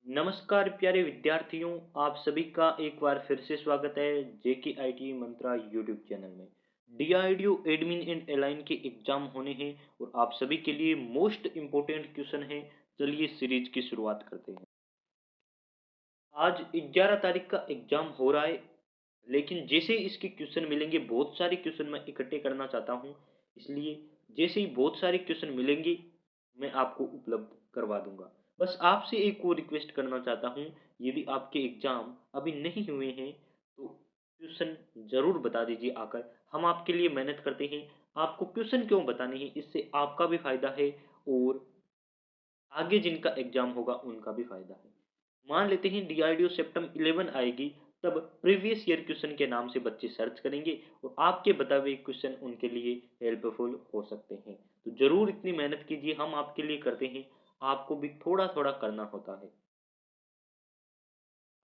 नमस्कार प्यारे विद्यार्थियों, आप सभी का एक बार फिर से स्वागत है जेके आईटी मंत्रा यूट्यूब चैनल में। डीआरडीओ एडमिन एंड अलाइन के एग्जाम होने हैं और आप सभी के लिए मोस्ट इम्पोर्टेंट क्वेश्चन है। चलिए सीरीज की शुरुआत करते हैं। आज 11 तारीख का एग्जाम हो रहा है, लेकिन जैसे ही इसके क्वेश्चन मिलेंगे, बहुत सारे क्वेश्चन मैं इकट्ठे करना चाहता हूँ। इसलिए जैसे ही बहुत सारे क्वेश्चन मिलेंगे, मैं आपको उपलब्ध करवा दूंगा। बस आपसे एक और रिक्वेस्ट करना चाहता हूँ, यदि आपके एग्जाम अभी नहीं हुए हैं तो क्वेश्चन जरूर बता दीजिए आकर। हम आपके लिए मेहनत करते हैं, आपको क्वेश्चन क्यों बताने हैं, इससे आपका भी फायदा है और आगे जिनका एग्जाम होगा उनका भी फायदा है। मान लेते हैं डीआरडीओ सेप्टेम्बर 11 आएगी, तब प्रीवियस ईयर क्वेश्चन के नाम से बच्चे सर्च करेंगे और आपके बताए हुए क्वेश्चन उनके लिए हेल्पफुल हो सकते हैं। तो जरूर इतनी मेहनत कीजिए, हम आपके लिए करते हैं, आपको भी थोड़ा थोड़ा करना होता है।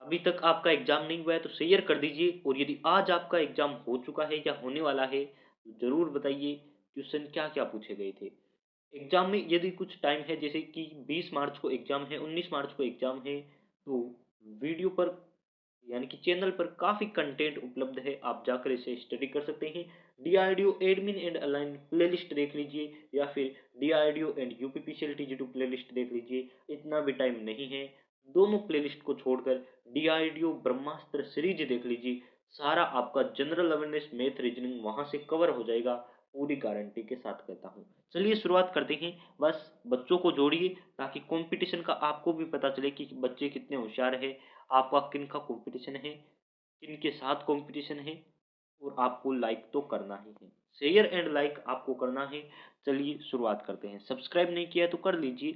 अभी तक आपका एग्जाम नहीं हुआ है तो शेयर कर दीजिए, और यदि आज आपका एग्जाम हो चुका है या होने वाला है तो जरूर बताइए क्वेश्चन क्या क्या पूछे गए थे। एग्जाम में यदि कुछ टाइम है, जैसे कि 20 मार्च को एग्जाम है, 19 मार्च को एग्जाम है, तो वीडियो पर यानी कि चैनल पर काफ़ी कंटेंट उपलब्ध है, आप जाकर इसे स्टडी कर सकते हैं। DRDO admin and align playlist देख लीजिए, या फिर DRDO and UPPCL T playlist देख लीजिए। इतना भी टाइम नहीं है, दोनों प्लेलिस्ट को छोड़कर डीआरडीओ ब्रह्मास्त्र सीरीज देख लीजिए। सारा आपका जनरल अवेयरनेस, मैथ, रीजनिंग वहां से कवर हो जाएगा, पूरी गारंटी के साथ कहता हूँ। चलिए शुरुआत करते हैं। बस बच्चों को जोड़िए ताकि कंपटीशन का आपको भी पता चले कि बच्चे कितने होशियार है, आपका किन का कंपटीशन है, किन के साथ कंपटीशन है। और आपको लाइक तो करना ही है, शेयर एंड लाइक आपको करना है। चलिए शुरुआत करते हैं। सब्सक्राइब नहीं किया तो कर लीजिए।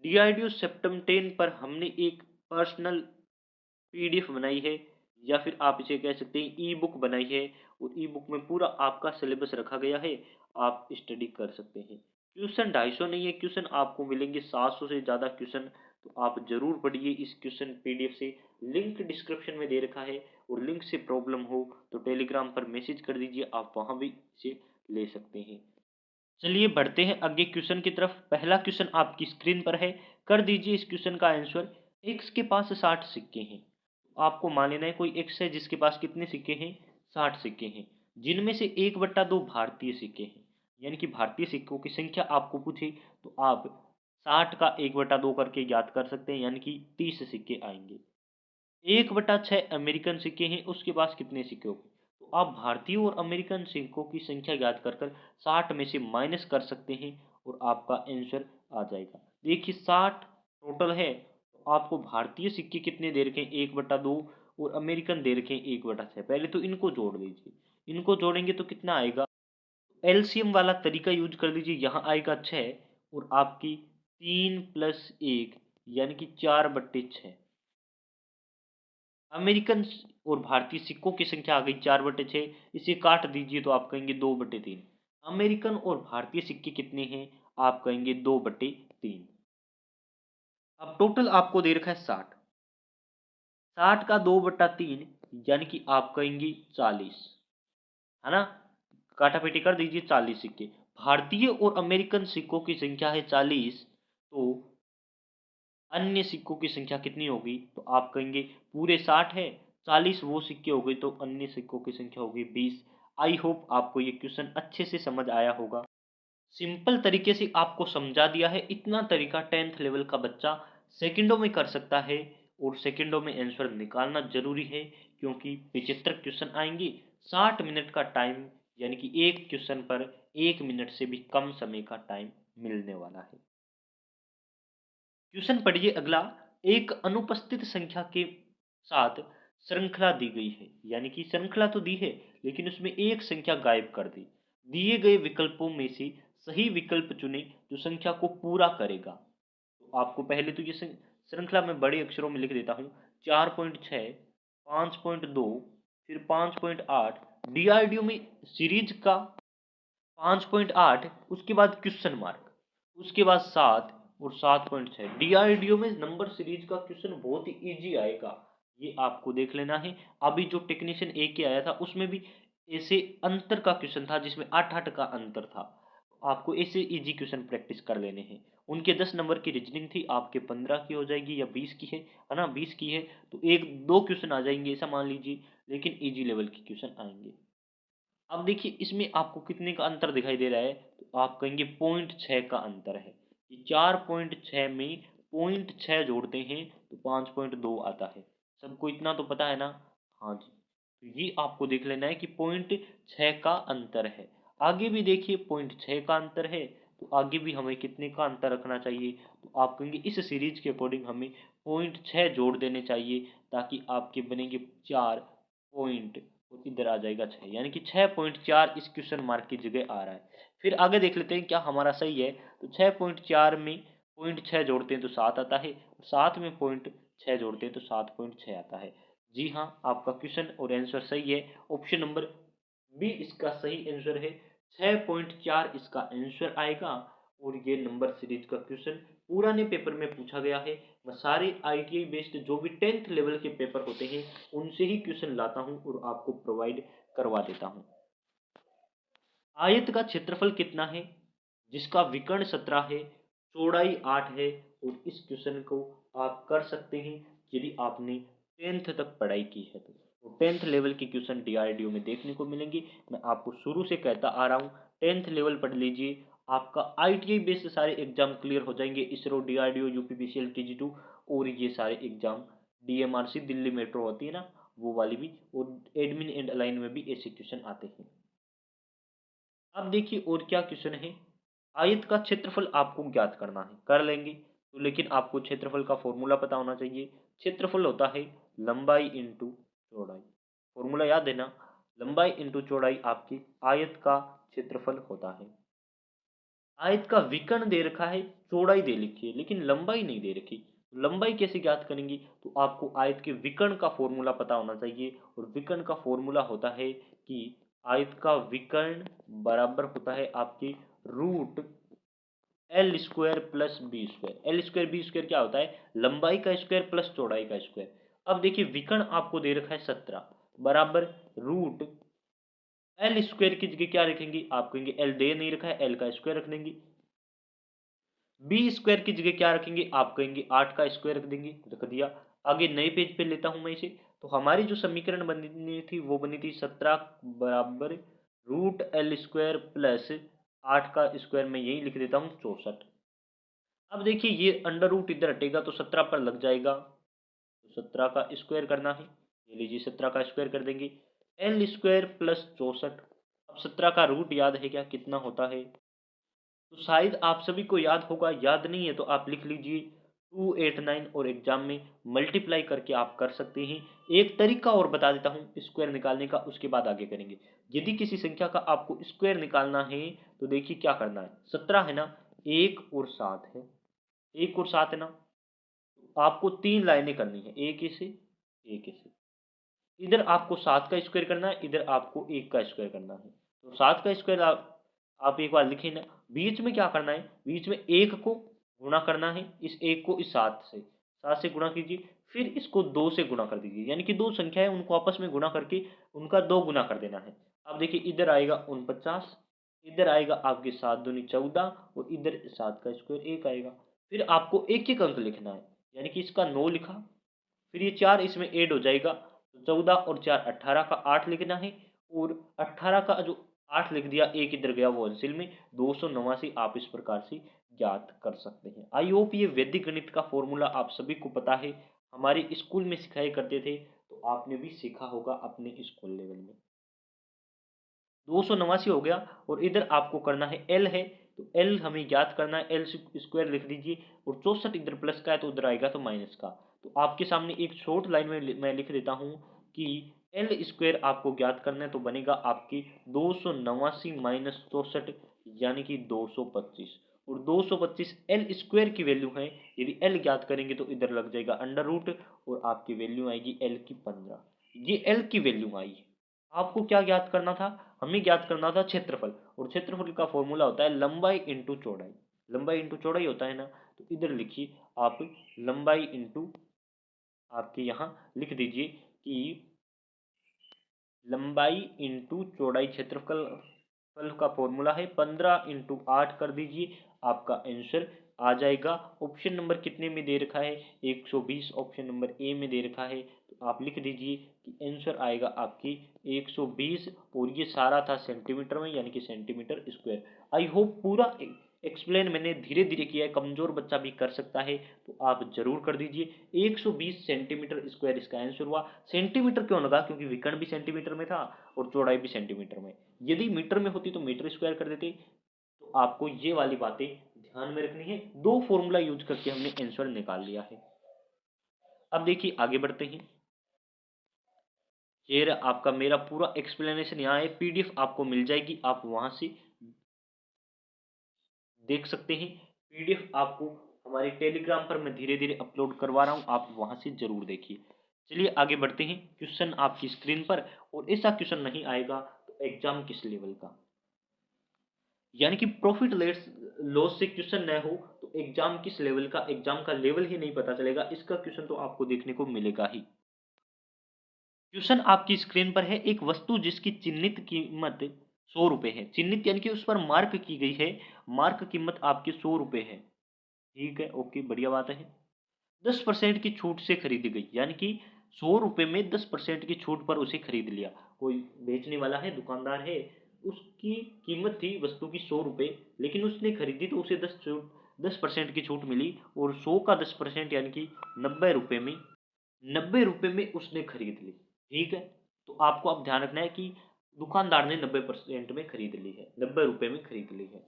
डीआरडीओ सेप्टेम्बर 10 पर हमने एक पर्सनल पीडीएफ बनाई है, या फिर आप इसे कह सकते हैं ई बुक बनाई है, और ई बुक में पूरा आपका सिलेबस रखा गया है, आप स्टडी कर सकते हैं। क्वेश्चन 250 नहीं है, क्वेश्चन आपको मिलेंगे 700 से ज़्यादा क्वेश्चन। तो आप जरूर पढ़िए इस क्वेश्चन पीडीएफ से, लिंक डिस्क्रिप्शन में दे रखा है, और लिंक से प्रॉब्लम हो तो टेलीग्राम पर मैसेज कर दीजिए, आप वहाँ भी इसे ले सकते हैं। चलिए बढ़ते हैं आगे क्वेश्चन की तरफ। पहला क्वेश्चन आपकी स्क्रीन पर है, कर दीजिए इस क्वेश्चन का आंसर। एक्स के पास 60 सिक्के हैं, आपको मान लेना है कोई एक्स है जिसके पास कितने सिक्के हैं, 60 सिक्के हैं, जिनमें से 1/2 भारतीय सिक्के हैं। यानी कि भारतीय सिक्कों की संख्या आपको पूछे तो आप 60 का 1/2 करके याद कर सकते हैं, यानी कि 30 सिक्के आएंगे। 1/6 अमेरिकन सिक्के हैं, उसके पास कितने सिक्के होंगे। तो आप भारतीय और अमेरिकन सिक्कों की संख्या याद कर कर 60 में से माइनस कर सकते हैं और आपका आंसर आ जाएगा। देखिए 60 टोटल है, तो आपको भारतीय सिक्के कितने दे रखे हैं, 1/2, और अमेरिकन दे रखे हैं 1/6। पहले तो इनको जोड़ लीजिए, इनको जोड़ेंगे तो कितना आएगा। एलसीएम वाला तरीका यूज कर लीजिए, यहाँ आएगा 6, और आपकी 3 + 1 यानी कि 4/6। अमेरिकन और भारतीय सिक्कों की संख्या आ गई 4/6, इसे काट दीजिए तो आप कहेंगे 2/3। अमेरिकन और भारतीय सिक्के कितने हैं, आप कहेंगे 2/3। अब टोटल आपको दे रखा है 60, 60 का 2/3 यानी कि आप कहेंगे 40, है ना। काटापीटी कर दीजिए, 40 सिक्के। भारतीय और अमेरिकन सिक्कों की संख्या है 40, तो अन्य सिक्कों की संख्या कितनी होगी, तो आप कहेंगे पूरे 60 है, 40 वो सिक्के हो गए, तो अन्य सिक्कों की संख्या होगी 20। आई होप आपको ये क्वेश्चन अच्छे से समझ आया होगा। सिंपल तरीके से आपको समझा दिया है, इतना तरीका 10th लेवल का बच्चा सेकंडों में कर सकता है, और सेकंडों में आंसर निकालना जरूरी है, क्योंकि 75 क्वेश्चन आएंगे। 60 मिनट का टाइम, यानी कि एक क्वेश्चन पर 1 मिनट से भी कम समय का टाइम मिलने वाला है। क्वेश्चन पढ़िए अगला। एक अनुपस्थित संख्या के साथ श्रृंखला दी गई है, यानी कि श्रृंखला तो दी है लेकिन उसमें एक संख्या गायब कर दी। दिए गए विकल्पों में से सही विकल्प चुनें जो संख्या को पूरा करेगा। तो आपको पहले तो ये श्रृंखला में बड़े अक्षरों में लिख देता हूँ। 4.6, 5.2, फिर 5.8। डीआरडीओ में सीरीज का 5.8, उसके बाद क्वेश्चन मार्क, उसके बाद 7 और 7.6। डीआरडीओ में नंबर सीरीज का क्वेश्चन बहुत ही इजी आएगा, ये आपको देख लेना है। अभी जो टेक्नीशियन ए के आया था उसमें भी ऐसे अंतर का क्वेश्चन था, जिसमें 8-8 का अंतर था। आपको ऐसे इजी क्वेश्चन प्रैक्टिस कर लेने हैं। उनके 10 नंबर की रीजनिंग थी, आपके 15 की हो जाएगी या 20 की है ना? 20 की है तो 1-2 क्वेश्चन आ जाएंगे ऐसा मान लीजिए, लेकिन इजी लेवल के क्वेश्चन आएंगे। अब देखिए इसमें आपको कितने का अंतर दिखाई दे रहा है, तो आप कहेंगे 0.6 का अंतर है। ये 4.6 में 0.6 जोड़ते हैं तो 5.2 आता है। सबको इतना तो पता है ना? हाँ जी। तो ये आपको देख लेना है कि 0.6 का अंतर है। आगे भी देखिए 0.6 का अंतर है, तो आगे भी हमें कितने का अंतर रखना चाहिए? तो आप कहेंगे इस सीरीज के अकॉर्डिंग हमें 0.6 जोड़ देने चाहिए, ताकि आपके बनेंगे 4 पॉइंट और इधर आ जाएगा 6, यानी कि 6.4 इस क्वेश्चन मार्क की जगह आ रहा है। फिर आगे देख लेते हैं क्या हमारा सही है। तो 6.4 में 0.6 जोड़ते हैं तो 7 आता है, 7 में 0.6 जोड़ते हैं तो 7.6 आता है। जी हाँ, आपका क्वेश्चन और आंसर सही है। ऑप्शन नंबर बी इसका सही आंसर है। 6.4 इसका आंसर आएगा। और ये नंबर सीरीज का क्वेश्चन पुराने पेपर में पूछा गया है। मैं सारे आईटीआई बेस्ड जो भी 10th लेवल के पेपर होते हैं उनसे ही क्वेश्चन लाता हूं और आपको प्रोवाइड करवा देता हूं। आयत का क्षेत्रफल कितना है जिसका विकर्ण 17 है, चौड़ाई 8 है? और इस क्वेश्चन को आप कर सकते हैं यदि आपने 10th तक पढ़ाई की है तो 10th लेवल के क्वेश्चन डीआरडीओ में देखने को मिलेंगे। मैं आपको शुरू से कहता आ रहा हूँ 10th लेवल पढ़ लीजिए, आपका आईटीआई बेस्ड सारे एग्जाम क्लियर हो जाएंगे। इसरो, डीआरडीओ, यूपीपीसीएल, टीजी2 और ये सारे एग्जाम, डीएमआरसी दिल्ली मेट्रो होती है ना वो वाली भी, और एडमिन एंड अलाइन में भी ऐसे क्वेश्चन आते हैं। अब देखिए और क्या क्वेश्चन है। आयत का क्षेत्रफल आपको ज्ञात करना है, कर लेंगे तो, लेकिन आपको क्षेत्रफल का फॉर्मूला पता होना चाहिए। क्षेत्रफल होता है लंबाई इंटू चौड़ाई। फॉर्मूला याद है ना? लंबाई इंटू चौड़ाई आपकी आयत का क्षेत्रफल होता है। आयत का विकर्ण दे रखा है, चौड़ाई दे लिखी है, लेकिन लंबाई नहीं दे रखी। लंबाई कैसे ज्ञात करेंगे? तो आपको आयत के विकर्ण का फॉर्मूला पता होना चाहिए, और विकर्ण का फॉर्मूला होता है कि आयत का विकर्ण बराबर होता है आपकी root L square plus B square. L square B square क्या होता है? लंबाई का स्क्वायर प्लस चौड़ाई का स्क्वायर। अब देखिए विकर्ण आपको दे रखा है 17 बराबर रूट एल स्क्वायर की जगह क्या रखेंगे? आप कहेंगे एल दे नहीं रखा है, एल का स्क्वायर रख देंगे। बी स्क्वायर की जगह क्या रखेंगे? आप कहेंगे 8 का स्क्वायर रख देंगे, रख दिया। आगे नए पेज पे लेता हूं मैं इसे। तो हमारी जो समीकरण बनी थी वो बनी थी 17 बराबर रूट एल स्क्वायर प्लस 8 का स्क्वायर, मैं यही लिख देता हूँ 64। अब देखिए ये अंडर रूट इधर हटेगा तो 17 पर लग जाएगा, तो 17 का स्क्वायर करना है। ये लीजिए 17 का स्क्वायर कर देंगे, एल स्क्वायर प्लस 64। अब 17 का रूट याद है क्या कितना होता है? तो शायद आप सभी को याद होगा, याद नहीं है तो आप लिख लीजिए 289, और एग्जाम में मल्टीप्लाई करके आप कर सकते हैं। एक तरीका और बता देता हूँ स्क्वायर निकालने का, उसके बाद आगे करेंगे। यदि किसी संख्या का आपको स्क्वायर निकालना है तो देखिए क्या करना है। 17 है ना, 1 और 7 है, 1 और 7 है ना, आपको 3 लाइनें करनी है, एक ऐसे एक ऐसे। इधर आपको 7 का स्क्वायर करना है, इधर आपको 1 का स्क्वायर करना है। तो 7 का स्क्वायर आप एक बार लिखें ना। बीच में क्या करना है? बीच में 1 को गुणा करना है, इस 1 को इस 7 से गुणा कीजिए। फिर इसको 2 से गुणा कर दीजिए, यानी कि दो संख्याएं उनको आपस में गुणा करके उनका 2 गुना कर देना है। अब देखिए इधर आएगा 49, इधर आएगा आपके 7 दूनी 14, और इधर 7 का स्क्वायर 1 आएगा। फिर आपको एक एक अंक लिखना है, यानी कि इसका 9 लिखा, फिर ये 4 इसमें ऐड हो जाएगा, तो 14 और 4 18 का 8 लिखना है, और 18 का जो 8 लिख दिया, एक इधर गया वो एलसीएम में 289 आप इस प्रकार से ज्ञात कर सकते हैं। आई होप ये वैदिक गणित का फॉर्मूला आप सभी को पता है, हमारे स्कूल में सिखाया करते थे, तो आपने भी सीखा होगा अपने स्कूल लेवल में। 289 हो गया, और इधर आपको करना है एल है, तो एल हमें ज्ञात करना है, एल स्क्वायर लिख दीजिए, और 64 इधर प्लस का है तो उधर आएगा तो माइनस का। तो आपके सामने एक शॉर्ट लाइन में मैं लिख देता हूँ कि एल स्क्वायर आपको ज्ञात करना है, तो बनेगा आपकी 289 माइनस 64, यानी कि 225। और 225 एल स्क्वायर की वैल्यू है। यदि एल ज्ञात करेंगे तो इधर लग जाएगा अंडर रूट, और आपकी वैल्यू आएगी एल की 15। ये एल की वैल्यू आई। आपको क्या ज्ञात करना था? हमें ज्ञात करना था क्षेत्रफल, और क्षेत्रफल का फॉर्मूला होता है लंबाई इंटू चौड़ाई। लंबाई इंटू चौड़ाई होता है ना, तो इधर लिखिए आप लंबाई इंटू, आपके यहाँ लिख दीजिए कि लंबाई इंटू चौड़ाई क्षेत्रफल फल का फॉर्मूला है 15 इंटू 8 कर दीजिए, आपका आंसर आ जाएगा। ऑप्शन नंबर कितने में दे रखा है? 120 ऑप्शन नंबर ए में दे रखा है, तो आप लिख दीजिए कि आंसर आएगा आपकी 120, और ये सारा था सेंटीमीटर में, यानी कि सेंटीमीटर स्क्वायर। आई होप पूरा एक्सप्लेन मैंने धीरे धीरे किया है, कमजोर बच्चा भी कर सकता है, तो आप जरूर कर दीजिए। 120 सेंटीमीटर स्क्वायर इसका आंसर हुआ। सेंटीमीटर क्यों लगा? क्योंकि विकर्ण भी सेंटीमीटर में था और चौड़ाई भी सेंटीमीटर में। यदि मीटर में होती तो मीटर स्क्वायर कर देते। तो आपको ये वाली बातें ध्यान में रखनी है। दो फॉर्मूला यूज करके हमने आंसर निकाल लिया है। अब देखिए आगे बढ़ते हैं। ये रहा आपका मेरा पूरा एक्सप्लेनेशन, यहाँ है, पीडीएफ आपको मिल जाएगी, आप वहां से देख सकते हैं। पीडीएफ आपको हमारे टेलीग्राम पर मैं धीरे धीरे अपलोड करवा रहा हूं, आप वहां से जरूर देखिए। चलिए आगे बढ़ते हैं। क्वेश्चन आपकी स्क्रीन पर, और ऐसा क्वेश्चन नहीं आएगा तो एग्जाम किस लेवल का, यानी कि प्रॉफिट लॉस से क्वेश्चन न हो तो एग्जाम किस लेवल का, एग्जाम का लेवल ही नहीं पता चलेगा। इसका क्वेश्चन तो आपको देखने को मिलेगा ही। क्वेश्चन आपकी स्क्रीन पर है। एक वस्तु जिसकी चिन्हित कीमत 100 रुपए है, चिन्हित यानी कि उस पर मार्क की गई है, मार्क कीमत आपकी 100 रुपए है, ठीक है, ओके, बढ़िया बात है। 10% की छूट से खरीदी गई, यानी कि 100 रुपए में 10% की छूट पर उसे खरीद लिया। कोई बेचने वाला है, दुकानदार है, उसकी कीमत थी वस्तु की 100 रुपए, लेकिन उसने खरीदी तो उसे 10% की छूट मिली, और 100 का 10% यानी कि 90 रुपए में उसने खरीद ली, ठीक है। तो आपको अब ध्यान रखना है कि दुकानदार ने 90% में खरीद ली है, 90 रुपए में खरीद ली है।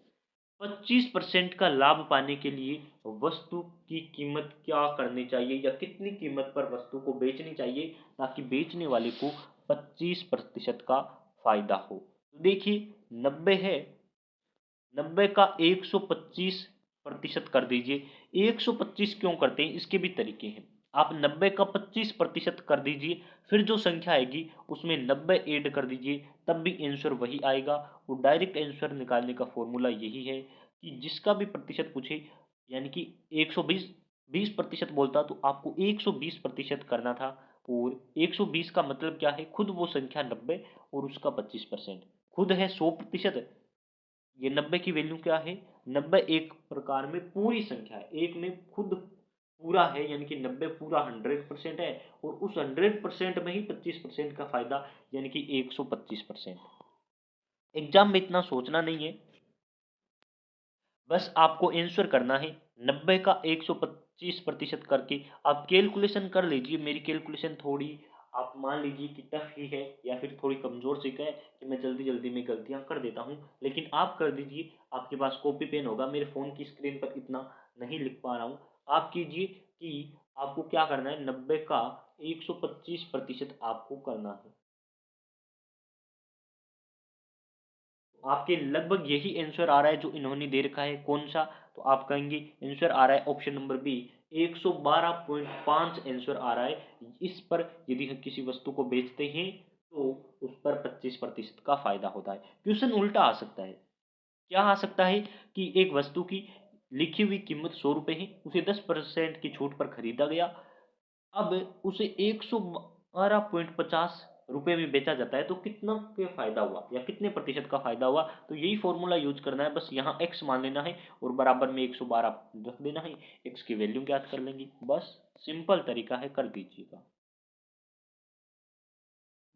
25% का लाभ पाने के लिए वस्तु की कीमत क्या करनी चाहिए, या कितनी कीमत पर वस्तु को बेचनी चाहिए ताकि बेचने वाले को 25% का फायदा हो। तो देखिए 90 है, 90 का 125% कर दीजिए। 125 क्यों करते हैं, इसके भी तरीके हैं। आप 90 का 25% कर दीजिए, फिर जो संख्या आएगी उसमें 90 ऐड कर दीजिए, तब भी आंसर वही आएगा। वो डायरेक्ट आंसर निकालने का फॉर्मूला यही है कि जिसका भी प्रतिशत पूछे, यानी कि 120 20% बोलता तो आपको 120% करना था, और 120 का मतलब क्या है, खुद वो संख्या 90 और उसका 25%, खुद है 100%। ये 90 की वैल्यू क्या है, 90 एक प्रकार में पूरी संख्या है, एक में खुद पूरा है, यानी कि 90 पूरा 100% है, और उस 100% में ही 25% का फायदा, यानी कि 125%। एग्जाम में इतना सोचना नहीं है, बस आपको आंसर करना है। 90 का 125% करके आप कैलकुलेशन कर लीजिए। मेरी कैलकुलेशन थोड़ी आप मान लीजिए कि टफ ही है, या फिर थोड़ी कमजोर सी है कि मैं जल्दी जल्दी में गलतियां कर देता हूं, लेकिन आप कर दीजिए। आपके पास कॉपी पेन होगा, मेरे फोन की स्क्रीन पर इतना नहीं लिख पा रहा हूं। आप कीजिए कि आपको क्या करना है, 90 का 125% आपको करना है। आपके लगभग यही आंसर आ रहा है जो इन्होंने दे रखा है, कौन सा, तो आप कहेंगे आंसर आ रहा है ऑप्शन नंबर बी, 112.5 आंसर आ रहा है। इस पर यदि हम किसी वस्तु को बेचते हैं तो उस पर 25% का फायदा होता है। क्वेश्चन उल्टा आ सकता है, क्या आ सकता है कि एक वस्तु की लिखी हुई कीमत 100 रुपए है, उसे 10% की छूट पर खरीदा गया, अब उसे 112.50 रुपए में बेचा जाता है, तो कितना के फायदा हुआ, या कितने प्रतिशत का फायदा हुआ। तो यही फॉर्मूला यूज करना है, बस यहाँ x मान लेना है और बराबर में 112 रख देना है, x की वैल्यू ज्ञात कर लेंगे, बस सिंपल तरीका है, कर दीजिएगा।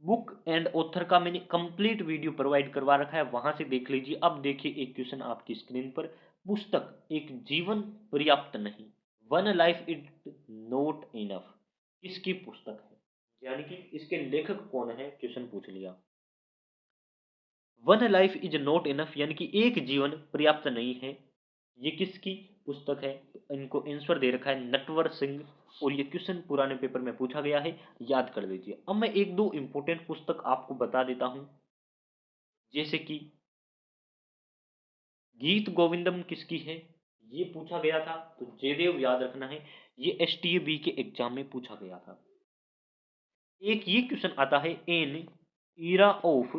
बुक एंड ऑथर का मैंने कंप्लीट वीडियो प्रोवाइड करवा रखा है, वहां से देख लीजिए। अब देखिए एक क्वेश्चन आपकी स्क्रीन पर। पुस्तक एक जीवन पर्याप्त नहीं, one life is not enough, किसकी पुस्तक है, यानी कि इसके लेखक कौन है, क्वेश्चन पूछ लिया। One life is not enough यानी कि एक जीवन पर्याप्त नहीं है, ये किसकी पुस्तक है, तो इनको आंसर दे रखा है नटवर सिंह, और ये क्वेश्चन पुराने पेपर में पूछा गया है, याद कर लीजिए। अब मैं एक दो इंपॉर्टेंट पुस्तक आपको बता देता हूं, जैसे कि गीत गोविंदम किसकी है, ये पूछा गया था, तो जयदेव याद रखना है, ये एसटीएबी के एग्जाम में पूछा गया था। एक ये क्वेश्चन आता है, an era of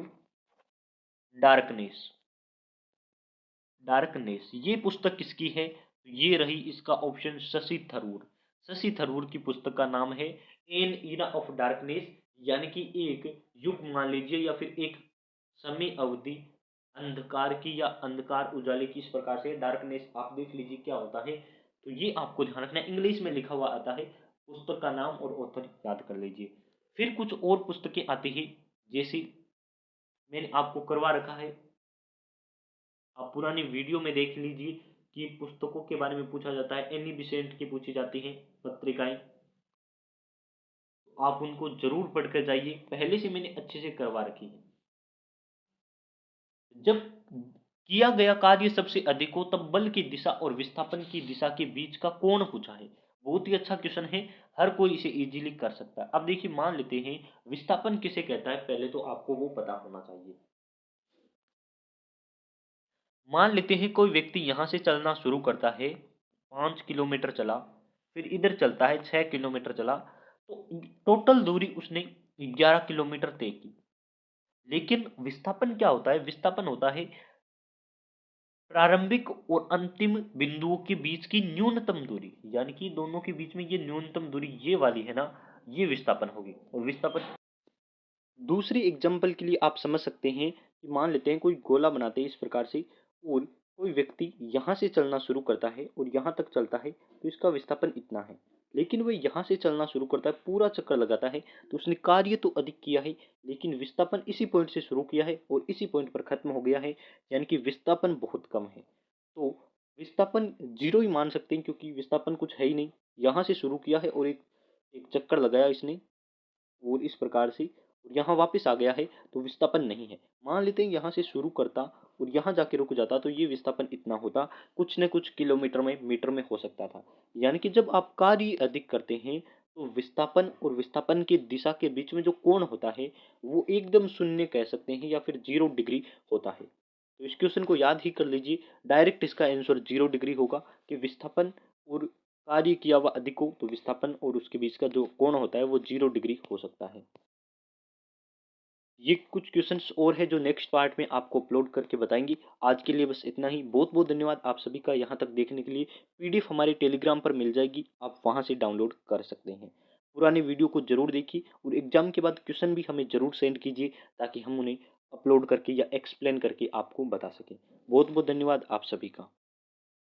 darkness, darkness ये पुस्तक किसकी है, तो ये रही इसका ऑप्शन शशि थरूर। शशि थरूर की पुस्तक का नाम है एन ईरा ऑफ डार्कनेस, यानी कि एक युग मान लीजिए, या फिर एक समय अवधि अंधकार की या अंधकार उजाले की, इस प्रकार से डार्कनेस आप देख लीजिए क्या होता है। तो ये आपको ध्यान रखना है, इंग्लिश में लिखा हुआ आता है। पुस्तक का नाम और ऑथर याद कर लीजिए। फिर कुछ और पुस्तकें आती हैं, जैसे मैंने आपको करवा रखा है, आप पुरानी वीडियो में देख लीजिए कि पुस्तकों के बारे में पूछा जाता है, एनी बिसेंट की पूछी जाती हैं पत्रिकाएँ। आप उनको ज़रूर पढ़ कर जाइए, पहले से मैंने अच्छे से करवा रखी है। जब किया गया कार्य सबसे अधिक हो तब बल की दिशा और विस्थापन की दिशा के बीच का कोण पूछा है। बहुत ही अच्छा क्वेश्चन है, हर कोई इसे इजीली कर सकता है। अब देखिए मान लेते हैं विस्थापन किसे कहता है, पहले तो आपको वो पता होना चाहिए। मान लेते हैं कोई व्यक्ति यहाँ से चलना शुरू करता है, 5 किलोमीटर चला, फिर इधर चलता है 6 किलोमीटर चला, तो टोटल दूरी उसने 11 किलोमीटर तय की। लेकिन विस्थापन क्या होता है? विस्थापन होता है प्रारंभिक और अंतिम बिंदुओं के बीच की न्यूनतम दूरी, यानी कि दोनों के बीच में ये न्यूनतम दूरी ये वाली है ना, ये विस्थापन होगी। और विस्थापन दूसरी एग्जांपल के लिए आप समझ सकते हैं कि मान लेते हैं कोई गोला बनाते हैं इस प्रकार से, और कोई व्यक्ति यहाँ से चलना शुरू करता है और यहाँ तक चलता है, तो इसका विस्थापन इतना है। लेकिन वह यहाँ से चलना शुरू करता है, पूरा चक्कर लगाता है, तो उसने कार्य तो अधिक किया है, लेकिन विस्थापन इसी पॉइंट से शुरू किया है और इसी पॉइंट पर खत्म हो गया है, यानी कि विस्थापन बहुत कम है। तो विस्थापन जीरो ही मान सकते हैं, क्योंकि विस्थापन कुछ है ही नहीं। यहाँ से शुरू किया है और एक एक चक्कर लगाया इसने, और इस प्रकार से यहाँ वापस आ गया है, तो विस्थापन नहीं है। मान लेते हैं यहाँ से शुरू करता और यहाँ जाके रुक जाता, तो ये विस्थापन इतना होता, कुछ न कुछ किलोमीटर में, मीटर में हो सकता था। यानी कि जब आप कार्य अधिक करते हैं तो विस्थापन और विस्थापन की दिशा के बीच में जो कोण होता है वो एकदम शून्य कह सकते हैं, या फिर 0 डिग्री होता है। तो इस क्वेश्चन को याद ही कर लीजिए, डायरेक्ट इसका आंसर 0 डिग्री होगा कि विस्थापन और कार्य किया हुआ अधिक हो तो विस्थापन और उसके बीच का जो कोण होता है वो 0 डिग्री हो सकता है। ये कुछ क्वेश्चंस और है जो नेक्स्ट पार्ट में आपको अपलोड करके बताएंगे। आज के लिए बस इतना ही। बहुत बहुत धन्यवाद आप सभी का यहाँ तक देखने के लिए। पीडीएफ हमारे टेलीग्राम पर मिल जाएगी, आप वहाँ से डाउनलोड कर सकते हैं। पुरानी वीडियो को जरूर देखिए और एग्जाम के बाद क्वेश्चन भी हमें जरूर सेंड कीजिए, ताकि हम उन्हें अपलोड करके या एक्सप्लेन करके आपको बता सकें। बहुत बहुत धन्यवाद आप सभी का।